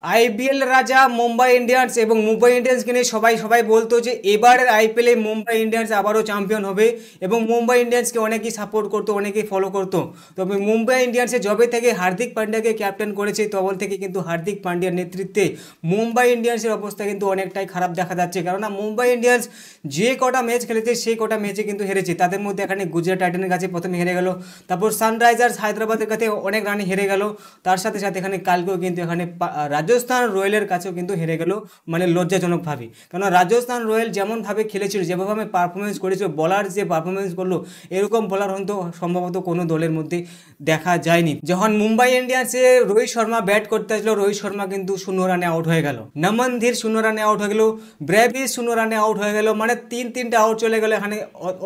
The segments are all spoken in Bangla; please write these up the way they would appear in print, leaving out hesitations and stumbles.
আইপিএল রাজা মুম্বাই ইন্ডিয়ান্স এবং মুম্বাই ইন্ডিয়ান্সকে নিয়ে সবাই সবাই বলতো যে এবারের আইপিএলে মুম্বাই ইন্ডিয়ান্স আবারও চ্যাম্পিয়ন হবে এবং মুম্বাই ইন্ডিয়ান্সকে অনেকেই সাপোর্ট করতো, অনেকেই ফলো করতো। তবে মুম্বাই ইন্ডিয়ান্সে যবে থেকে হার্দিক পান্ডিয়াকে ক্যাপ্টেন করেছে তখন থেকে কিন্তু হার্দিক পান্ডিয়ার নেতৃত্বে মুম্বাই ইন্ডিয়ান্সের অবস্থা কিন্তু অনেকটাই খারাপ দেখা যাচ্ছে। কেননা মুম্বাই ইন্ডিয়ান্স যে কটা ম্যাচ খেলেছে সেই কটা ম্যাচে কিন্তু হেরেছে। তাদের মধ্যে এখানে গুজরাট টাইটানের কাছে প্রথমে হেরে গেল, তারপর সানরাইজার্স হায়দ্রাবাদের কাছে অনেক রানে হেরে গেল, তার সাথে সাথে এখানে কালকেও কিন্তু এখানে রাজস্থান রয়্যালের কাছেও কিন্তু হেরে গেল, মানে লজ্জাজনকভাবে। কারণ রাজস্থান রয়্যাল যেমনভাবে খেলেছিল, যেভাবে পারফরমেন্স করেছিল, বলার যে পারফরমেন্স করলো, এরকম বলার হয়তো সম্ভবত কোনো দলের মধ্যে দেখা যায়নি। যখন মুম্বাই ইন্ডিয়ান্সে রোহিত শর্মা ব্যাট করতে আসলো, রোহিত শর্মা কিন্তু 0 রানে আউট হয়ে গেল, নমন ধীর 0 রানে আউট হয়ে গেল, ব্র্যাভিস 0 রানে আউট হয়ে গেল, মানে তিনটা আউট চলে গেল এখানে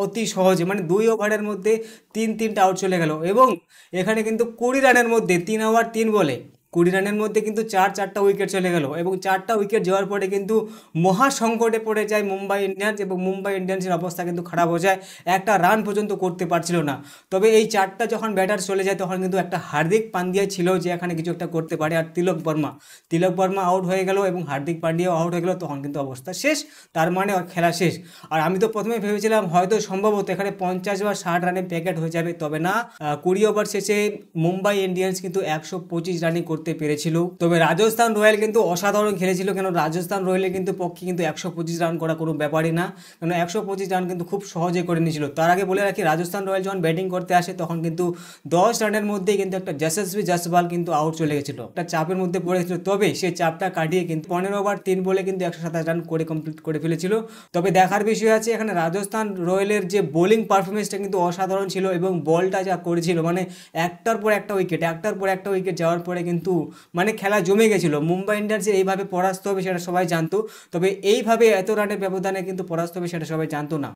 অতি সহজে, মানে 2 ওভারের মধ্যে তিনটা আউট চলে গেল। এবং এখানে কিন্তু 20 রানের মধ্যে 3 ওভার 3 বলে 20 রানের মধ্যে কিন্তু চারটা উইকেট চলে গেল এবং চারটা উইকেট যাওয়ার পরে কিন্তু মহা সংকটে পড়ে যায় মুম্বাই ইন্ডিয়ান্স এবং মুম্বাই ইন্ডিয়ান্সের অবস্থা কিন্তু খারাপ হয়ে যায়, একটা রান পর্যন্ত করতে পারছিল না। তবে এই চারটা যখন ব্যাটার চলে যায় তখন কিন্তু একটা হার্দিক পান্ডিয়া ছিল যে এখানে কিছু একটা করতে পারে, আর তিলক বর্মা আউট হয়ে গেল এবং হার্দিক পান্ডিয়াও আউট হয়ে গেল, তখন কিন্তু অবস্থা শেষ, তার মানে খেলা শেষ। আর আমি তো প্রথমে ভেবেছিলাম হয়তো সম্ভবত এখানে 50 বা 60 রানে প্যাকেট হয়ে যাবে, তবে না, 20 ওভার শেষে মুম্বাই ইন্ডিয়ান্স কিন্তু 125 রানই করতে পেরেছিল। তবে রাজস্থান রয়্যাল কিন্তু অসাধারণ খেলেছিল, কেন রাজস্থান রয়্যালের কিন্তু পক্ষে কিন্তু 125 রান করা কোনো ব্যাপারই না, কেন 125 রান কিন্তু খুব সহজে করে নিয়েছিল। তার আগে বলে রাখি, রাজস্থান রয়্যাল যখন ব্যাটিং করতে আসে তখন কিন্তু 10 রানের মধ্যেই কিন্তু একটা যশস্বী জয়সওয়াল কিন্তু আউট চলে গেছিল, একটা চাপের মধ্যে পড়েছিল। তবে সেই চাপটা কাটিয়ে কিন্তু 15 ওভার 3 বলে কিন্তু 127 রান করে কমপ্লিট করে ফেলেছিল। তবে দেখার বিষয় আছে এখানে রাজস্থান রয়্যালের যে বোলিং পারফরমেন্সটা কিন্তু অসাধারণ ছিল এবং বলটা যা করেছিল, মানে একটার পর একটা উইকেট যাওয়ার পরে কিন্তু মানে খেলা জমে গেছিল। মুম্বাই ইন্ডিয়ান্সের এইভাবে পরাস্ত হবে সেটা সবাই জানতো, তবে এইভাবে এত রানের ব্যবধানে কিন্তু পরাস্ত হবে সেটা সবাই জানতো না।